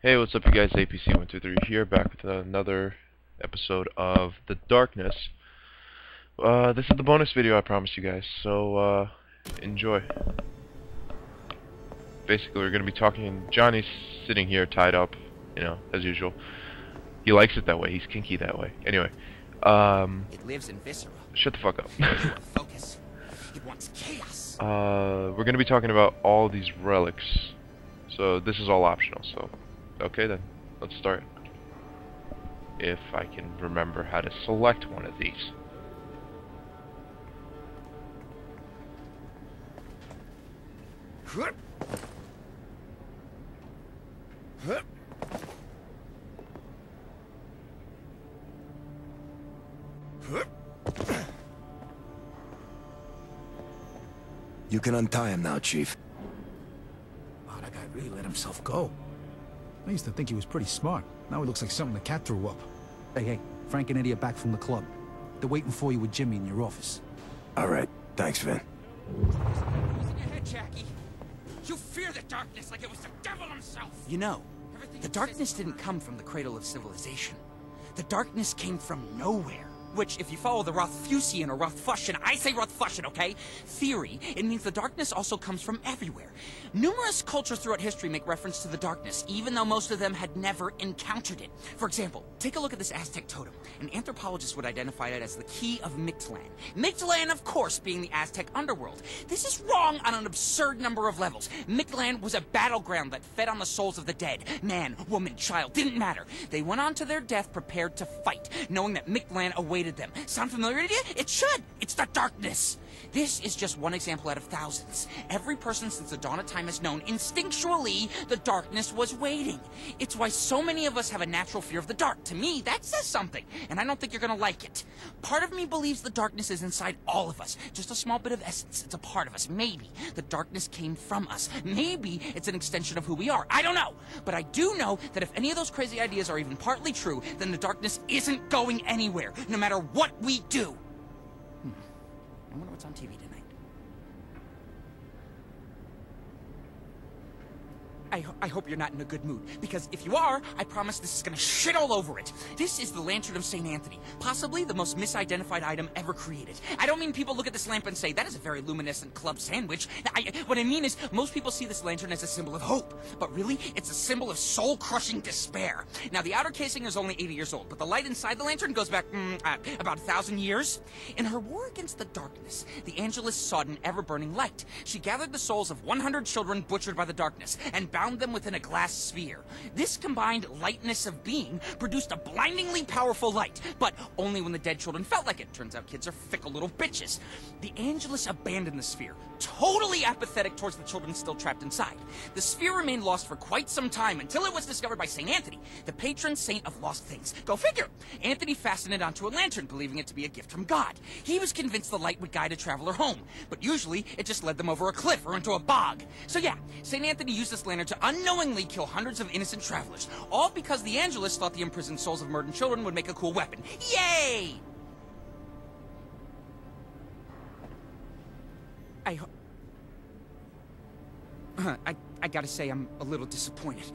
Hey, what's up you guys, APC123 here, back with another episode of The Darkness. This is the bonus video I promised you guys, so enjoy. Basically, we're going to be talking. Johnny's sitting here tied up, you know, as usual. He likes it that way, he's kinky that way. Anyway, it lives in viscera. Shut the fuck up. Focus. It wants chaos. We're going to be talking about all these relics. So this is all optional, so okay then, let's start. If I can remember how to select one of these. You can untie him now, Chief. Wow, that guy really let himself go. I used to think he was pretty smart. Now he looks like something the cat threw up. Hey, Frank and Eddie are back from the club. They're waiting for you with Jimmy in your office. All right. Thanks, Vin. What's in your head, Jackie? You fear the darkness like it was the devil himself. You know, the darkness didn't come from the cradle of civilization. The darkness came from nowhere. Which, if you follow the Rothfusian or Rothfusian, I say Rothfusian, okay? Theory, it means the darkness also comes from everywhere. Numerous cultures throughout history make reference to the darkness, even though most of them had never encountered it. For example, take a look at this Aztec totem. An anthropologist would identify it as the key of Mictlan. Mictlan, of course, being the Aztec underworld. This is wrong on an absurd number of levels. Mictlan was a battleground that fed on the souls of the dead. Man, woman, child, didn't matter. They went on to their death prepared to fight, knowing that Mictlan awaited them. Sound familiar to you? It should! It's the darkness! This is just one example out of thousands. Every person since the dawn of time has known, instinctually, the darkness was waiting. It's why so many of us have a natural fear of the dark. To me, that says something, and I don't think you're gonna like it. Part of me believes the darkness is inside all of us. Just a small bit of essence. It's a part of us. Maybe the darkness came from us. Maybe it's an extension of who we are. I don't know. But I do know that if any of those crazy ideas are even partly true, then the darkness isn't going anywhere, no matter what we do. I wonder what's on TV tonight. I hope you're not in a good mood, because if you are, I promise this is gonna shit all over it. This is the Lantern of St. Anthony, possibly the most misidentified item ever created. I don't mean people look at this lamp and say, that is a very luminescent club sandwich. What I mean is, most people see this lantern as a symbol of hope, but really, it's a symbol of soul-crushing despair. Now, the outer casing is only 80 years old, but the light inside the lantern goes back, about 1,000 years. In her war against the darkness, the Angelus sought an ever-burning light. She gathered the souls of 100 children butchered by the darkness, and bound them within a glass sphere. This combined lightness of being produced a blindingly powerful light, but only when the dead children felt like it. Turns out kids are fickle little bitches. The Angelus abandoned the sphere, totally apathetic towards the children still trapped inside. The sphere remained lost for quite some time until it was discovered by St. Anthony, the patron saint of lost things. Go figure! Anthony fastened it onto a lantern, believing it to be a gift from God. He was convinced the light would guide a traveler home, but usually it just led them over a cliff or into a bog. So yeah, St. Anthony used this lantern to unknowingly kill hundreds of innocent travelers, all because the Angelus thought the imprisoned souls of murdered children would make a cool weapon. Yay! I gotta say, I'm a little disappointed.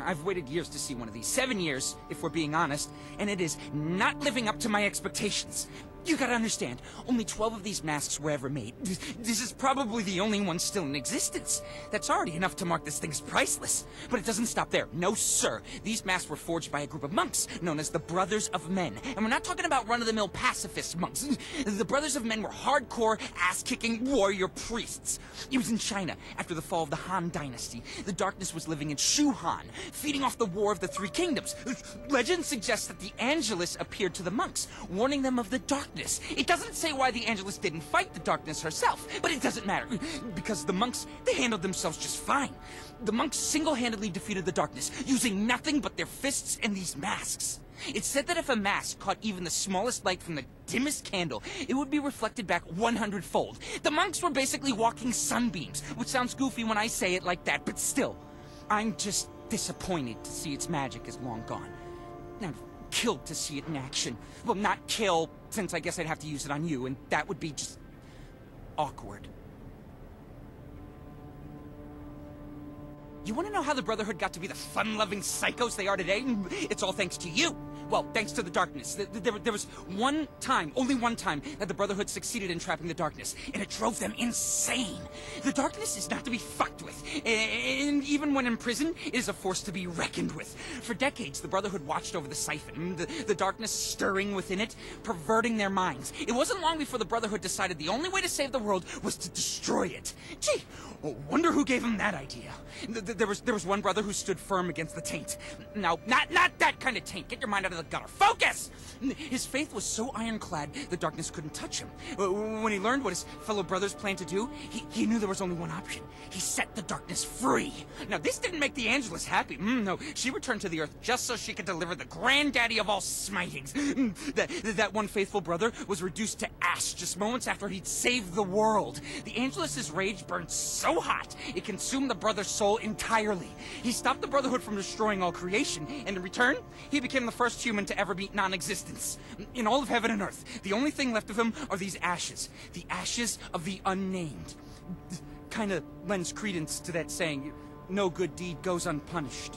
I've waited years to see one of these. 7 years, if we're being honest, and it is not living up to my expectations. You gotta understand, only 12 of these masks were ever made. This is probably the only one still in existence. That's already enough to mark this thing as priceless. But it doesn't stop there. No, sir. These masks were forged by a group of monks, known as the Brothers of Men. And we're not talking about run-of-the-mill pacifist monks. The Brothers of Men were hardcore, ass-kicking warrior priests. It was in China, after the fall of the Han Dynasty. The darkness was living in Shuhan, feeding off the War of the Three Kingdoms. Legend suggests that the Angelus appeared to the monks, warning them of the darkness. It doesn't say why the Angelus didn't fight the darkness herself, but it doesn't matter, because the monks, they handled themselves just fine. The monks single-handedly defeated the darkness, using nothing but their fists and these masks. It's said that if a mask caught even the smallest light from the dimmest candle, it would be reflected back 100-fold. The monks were basically walking sunbeams, which sounds goofy when I say it like that, but still, I'm just disappointed to see its magic is long gone. Now, killed to see it in action. Well, not kill, since I guess I'd have to use it on you, and that would be just awkward. You want to know how the Brotherhood got to be the fun-loving psychos they are today? It's all thanks to you. Well, thanks to the darkness. There was one time, only one time, that the Brotherhood succeeded in trapping the darkness, and it drove them insane. The darkness is not to be fucked with, and even when in prison, it is a force to be reckoned with. For decades, the Brotherhood watched over the siphon, the darkness stirring within it, perverting their minds. It wasn't long before the Brotherhood decided the only way to save the world was to destroy it. Gee, wonder who gave them that idea. There was one brother who stood firm against the taint. No, not that kind of taint. Get your mind out of the gutter. Focus! His faith was so ironclad, the darkness couldn't touch him. When he learned what his fellow brothers planned to do, he knew there was only one option. He set the darkness free. Now, this didn't make the Angelus happy. No, she returned to the Earth just so she could deliver the granddaddy of all smitings. That one faithful brother was reduced to ash just moments after he'd saved the world. The Angelus's rage burned so hot, it consumed the brother's soul entirely. He stopped the Brotherhood from destroying all creation, and in return, he became the first human to ever beat non-existence. In all of heaven and earth, the only thing left of him are these ashes. The ashes of the unnamed. Kinda lends credence to that saying, no good deed goes unpunished.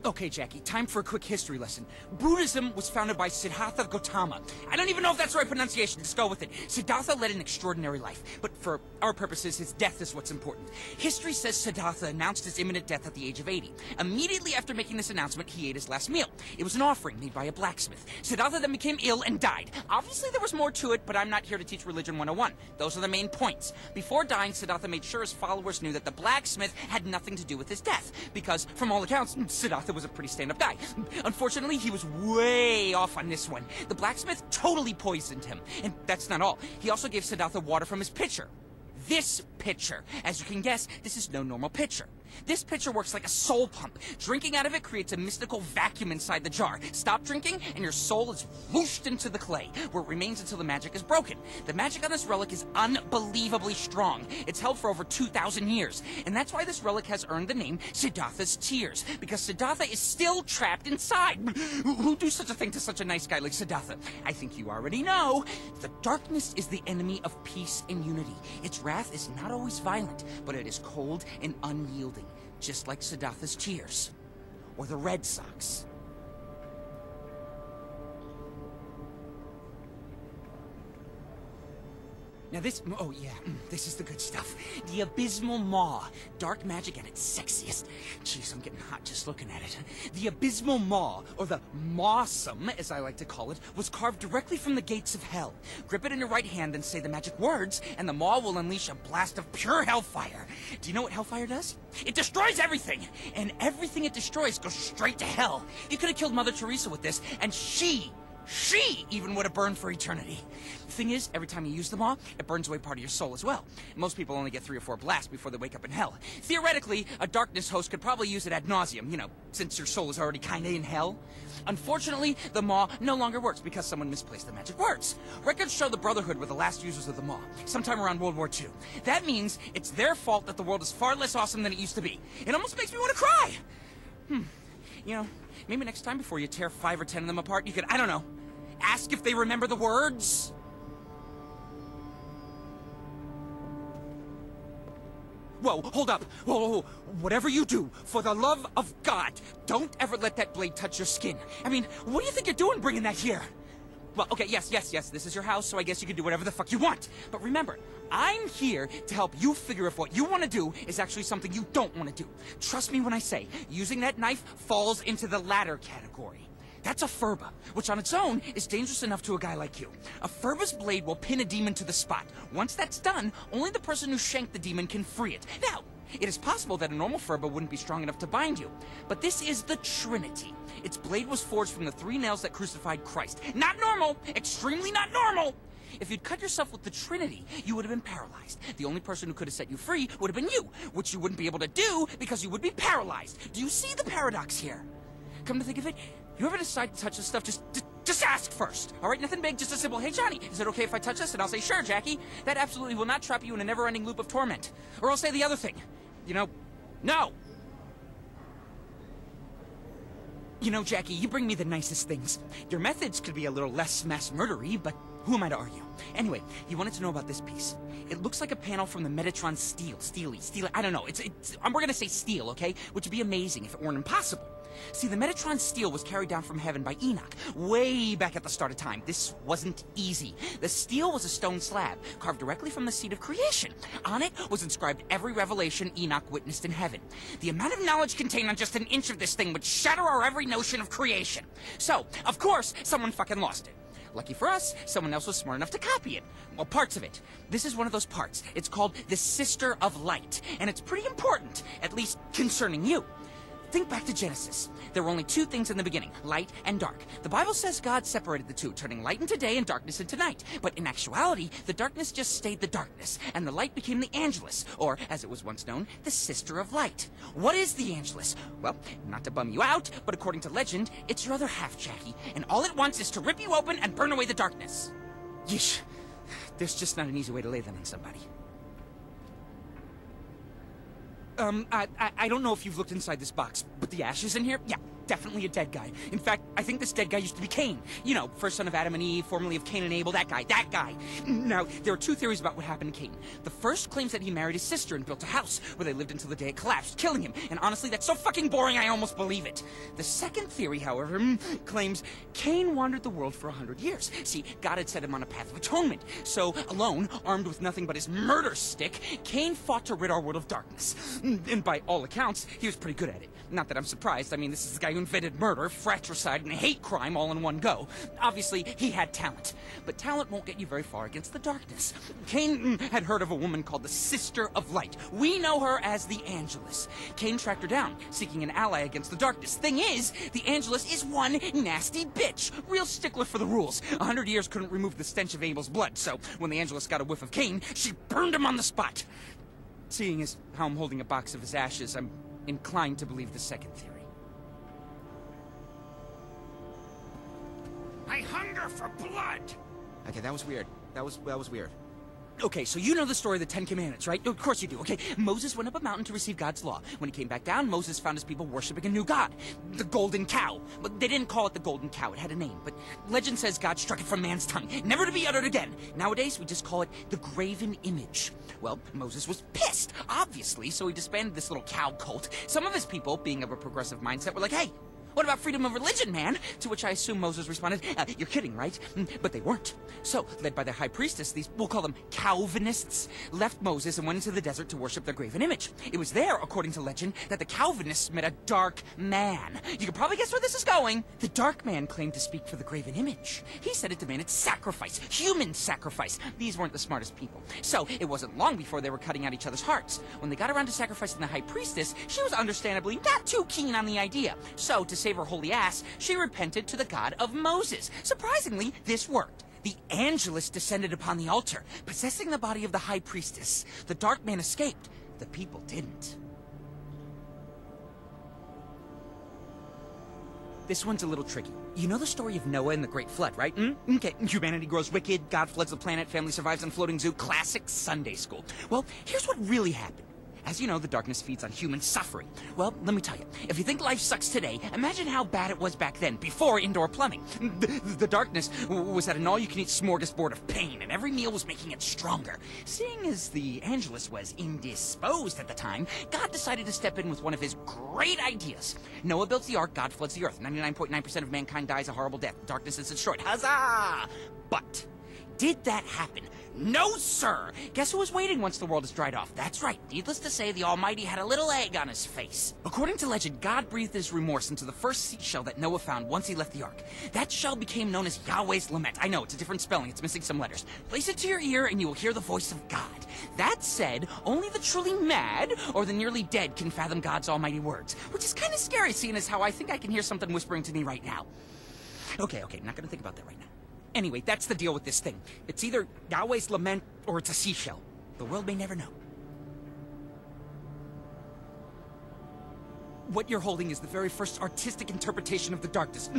Okay, Jackie, time for a quick history lesson. Buddhism was founded by Siddhartha Gautama. I don't even know if that's the right pronunciation, just go with it. Siddhartha led an extraordinary life, but for our purposes, his death is what's important. History says Siddhartha announced his imminent death at the age of 80. Immediately after making this announcement, he ate his last meal. It was an offering made by a blacksmith. Siddhartha then became ill and died. Obviously, there was more to it, but I'm not here to teach Religion 101. Those are the main points. Before dying, Siddhartha made sure his followers knew that the blacksmith had nothing to do with his death, because, from all accounts, Siddhartha was a pretty stand-up guy. Unfortunately, he was way off on this one. The blacksmith totally poisoned him. And that's not all. He also gave Siddhartha water from his pitcher. This pitcher. As you can guess, this is no normal pitcher. This pitcher works like a soul pump. Drinking out of it creates a mystical vacuum inside the jar. Stop drinking, and your soul is whooshed into the clay, where it remains until the magic is broken. The magic on this relic is unbelievably strong. It's held for over 2,000 years, and that's why this relic has earned the name Siddhartha's Tears, because Siddhartha is still trapped inside. Who'd do such a thing to such a nice guy like Siddhartha? I think you already know. The darkness is the enemy of peace and unity. Its wrath is not always violent, but it is cold and unyielding. Just like Siddhartha's tears. Or the Red Sox. Now this is the good stuff. The Abysmal Maw. Dark magic at its sexiest. Jeez, I'm getting hot just looking at it. The Abysmal Maw, or the Mawsome, as I like to call it, was carved directly from the gates of hell. Grip it in your right hand and say the magic words, and the maw will unleash a blast of pure hellfire. Do you know what hellfire does? It destroys everything! And everything it destroys goes straight to hell. You could have killed Mother Teresa with this, and she even would have burned for eternity. The thing is, every time you use the maw, it burns away part of your soul as well. Most people only get 3 or 4 blasts before they wake up in hell. Theoretically, a darkness host could probably use it ad nauseum, you know, since your soul is already kinda in hell. Unfortunately, the maw no longer works because someone misplaced the magic words. Records show the Brotherhood were the last users of the maw, sometime around World War II. That means it's their fault that the world is far less awesome than it used to be. It almost makes me want to cry! You know, maybe next time before you tear 5 or 10 of them apart, you could, I don't know, ask if they remember the words? Whoa, hold up. Whoa. Whatever you do, for the love of God, don't ever let that blade touch your skin. I mean, what do you think you're doing bringing that here? Well, okay, yes, this is your house, so I guess you can do whatever the fuck you want. But remember, I'm here to help you figure if what you want to do is actually something you don't want to do. Trust me when I say, using that knife falls into the latter category. That's a furba, which on its own is dangerous enough to a guy like you. A furba's blade will pin a demon to the spot. Once that's done, only the person who shanked the demon can free it. Now, it is possible that a normal furba wouldn't be strong enough to bind you, but this is the Trinity. Its blade was forged from the 3 nails that crucified Christ. Not normal! Extremely not normal! If you'd cut yourself with the Trinity, you would have been paralyzed. The only person who could have set you free would have been you, which you wouldn't be able to do because you would be paralyzed. Do you see the paradox here? Come to think of it, you ever decide to touch this stuff, just ask first, all right? Nothing big, just a simple, hey, Johnny, is it okay if I touch this? And I'll say, sure, Jackie. That absolutely will not trap you in a never-ending loop of torment. Or I'll say the other thing. You know, no. You know, Jackie, you bring me the nicest things. Your methods could be a little less mass murdery, but who am I to argue? Anyway, you wanted to know about this piece. It looks like a panel from the Metatron steel. Steely. I don't know. We're gonna say steel, okay? Which would be amazing if it weren't impossible. See, the Metatron steel was carried down from heaven by Enoch, way back at the start of time. This wasn't easy. The steel was a stone slab, carved directly from the seed of creation. On it was inscribed every revelation Enoch witnessed in heaven. The amount of knowledge contained on just an inch of this thing would shatter our every notion of creation. So, of course, someone fucking lost it. Lucky for us, someone else was smart enough to copy it. Well, parts of it. This is one of those parts. It's called the Sister of Light, and it's pretty important, at least concerning you. Think back to Genesis. There were only two things in the beginning, light and dark. The Bible says God separated the two, turning light into day and darkness into night. But in actuality, the darkness just stayed the darkness, and the light became the Angelus, or, as it was once known, the Sister of Light. What is the Angelus? Well, not to bum you out, but according to legend, it's your other half, Jackie, and all it wants is to rip you open and burn away the darkness. Yeesh. There's just not an easy way to lay that on somebody. I don't know if you've looked inside this box, but the ashes in here? Yeah, definitely a dead guy. In fact, I think this dead guy used to be Cain. You know, first son of Adam and Eve, formerly of Cain and Abel, that guy. Now, there are two theories about what happened to Cain. The first claims that he married his sister and built a house where they lived until the day it collapsed, killing him. And honestly, that's so fucking boring, I almost believe it. The second theory, however, claims Cain wandered the world for 100 years. See, God had set him on a path of atonement. So, alone, armed with nothing but his murder stick, Cain fought to rid our world of darkness. And by all accounts, he was pretty good at it. Not that I'm surprised. I mean, this is the guy who invented murder, fratricide, and hate crime all in one go. Obviously, he had talent. But talent won't get you very far against the darkness. Cain had heard of a woman called the Sister of Light. We know her as the Angelus. Cain tracked her down, seeking an ally against the darkness. Thing is, the Angelus is one nasty bitch. Real stickler for the rules. 100 years couldn't remove the stench of Abel's blood, so when the Angelus got a whiff of Cain, she burned him on the spot. Seeing as how I'm holding a box of his ashes, I'm inclined to believe the second theory. I hunger for blood! Okay, that was weird. That was weird. Okay, so you know the story of the Ten Commandments, right? Of course you do, okay? Moses went up a mountain to receive God's law. When he came back down, Moses found his people worshiping a new god, the golden cow. But they didn't call it the golden cow, it had a name. But legend says God struck it from man's tongue, never to be uttered again. Nowadays, we just call it the graven image. Well, Moses was pissed, obviously, so he disbanded this little cow cult. Some of his people, being of a progressive mindset, were like, hey, what about freedom of religion, man? To which I assume Moses responded, you're kidding, right? But they weren't. So, led by their high priestess, these, we'll call them Calvinists, left Moses and went into the desert to worship their graven image. It was there, according to legend, that the Calvinists met a dark man. You can probably guess where this is going. The dark man claimed to speak for the graven image. He said it demanded sacrifice, human sacrifice. These weren't the smartest people. So, it wasn't long before they were cutting out each other's hearts. When they got around to sacrificing the high priestess, she was understandably not too keen on the idea. So, to save her holy ass, she repented to the God of Moses. Surprisingly, this worked. The Angelus descended upon the altar, possessing the body of the high priestess. The dark man escaped. The people didn't. This one's a little tricky. You know the story of Noah and the Great Flood, right? Okay, humanity grows wicked, God floods the planet, family survives on floating zoo. Classic Sunday school. Well, here's what really happened. As you know, the darkness feeds on human suffering. Well, let me tell you, if you think life sucks today, imagine how bad it was back then, before indoor plumbing. The darkness was at an all-you-can-eat smorgasbord of pain, and every meal was making it stronger. Seeing as the Angelus was indisposed at the time, God decided to step in with one of his great ideas. Noah builds the ark, God floods the earth. 99.9% of mankind dies a horrible death. Darkness is destroyed. Huzzah! But did that happen? No, sir! Guess who was waiting once the world is dried off? That's right. Needless to say, the Almighty had a little egg on his face. According to legend, God breathed his remorse into the first seashell that Noah found once he left the ark. That shell became known as Yahweh's Lament. I know, it's a different spelling. It's missing some letters. Place it to your ear and you will hear the voice of God. That said, only the truly mad or the nearly dead can fathom God's almighty words. Which is kind of scary, seeing as how I think I can hear something whispering to me right now. Okay, not gonna think about that right now. Anyway, that's the deal with this thing. It's either Yahweh's Lament or it's a seashell. The world may never know. What you're holding is the very first artistic interpretation of the darkness.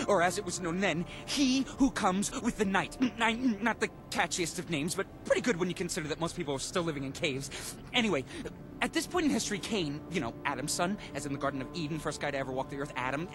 Or as it was known then, he who comes with the night. Not the catchiest of names, but pretty good when you consider that most people are still living in caves. Anyway, At this point in history, Cain, you know, Adam's son, as in the Garden of Eden, first guy to ever walk the earth, Adam,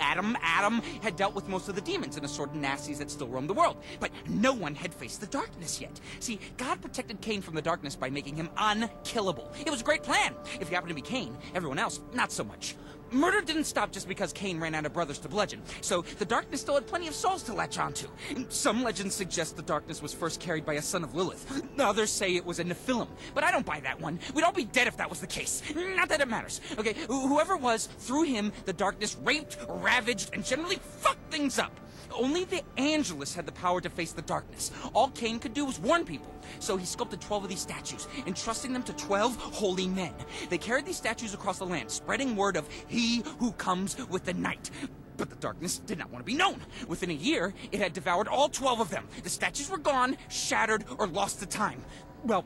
had dealt with most of the demons and assorted nasties that still roam the world. But no one had faced the darkness yet. See, God protected Cain from the darkness by making him unkillable. It was a great plan. If you happen to be Cain, everyone else, not so much. Murder didn't stop just because Cain ran out of brothers to bludgeon, so the darkness still had plenty of souls to latch onto. Some legends suggest the darkness was first carried by a son of Lilith. Others say it was a Nephilim, but I don't buy that one. We'd all be dead if that was the case. Not that it matters. Okay, whoever it was, through him, the darkness raped, ravaged, and generally fucked things up. Only the Angelus had the power to face the darkness. All Cain could do was warn people. So he sculpted 12 of these statues, entrusting them to 12 holy men. They carried these statues across the land, spreading word of he who comes with the night. But the darkness did not want to be known. Within a year, it had devoured all 12 of them. The statues were gone, shattered, or lost to time. Well,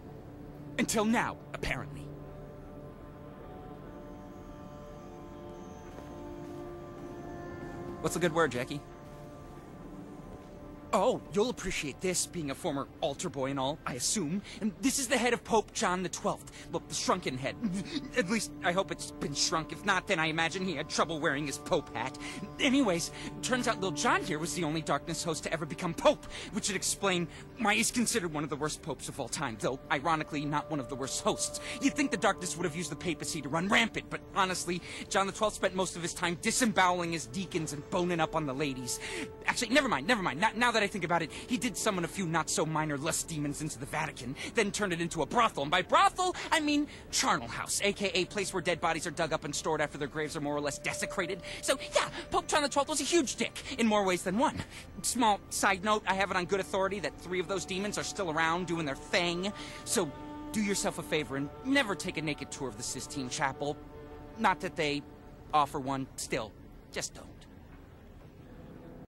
until now, apparently. What's a good word, Jackie? Oh, you'll appreciate this, being a former altar boy and all, I assume. And this is the head of Pope John the 12th. Look, the shrunken head. At least, I hope it's been shrunk. If not, then I imagine he had trouble wearing his Pope hat. Anyways, turns out Lil John here was the only darkness host to ever become Pope, which would explain why he's considered one of the worst popes of all time, though, ironically, not one of the worst hosts. You'd think the darkness would have used the papacy to run rampant, but honestly, John the 12th spent most of his time disemboweling his deacons and boning up on the ladies. Actually, never mind. Now that I think about it, he did summon a few not-so-minor lust demons into the Vatican, then turned it into a brothel. And by brothel, I mean charnel house, a.k.a. place where dead bodies are dug up and stored after their graves are more or less desecrated. So, yeah, Pope John the 12th was a huge dick, in more ways than one. Small side note, I have it on good authority that 3 of those demons are still around doing their thing. So, do yourself a favor and never take a naked tour of the Sistine Chapel. Not that they offer one, still. Just don't.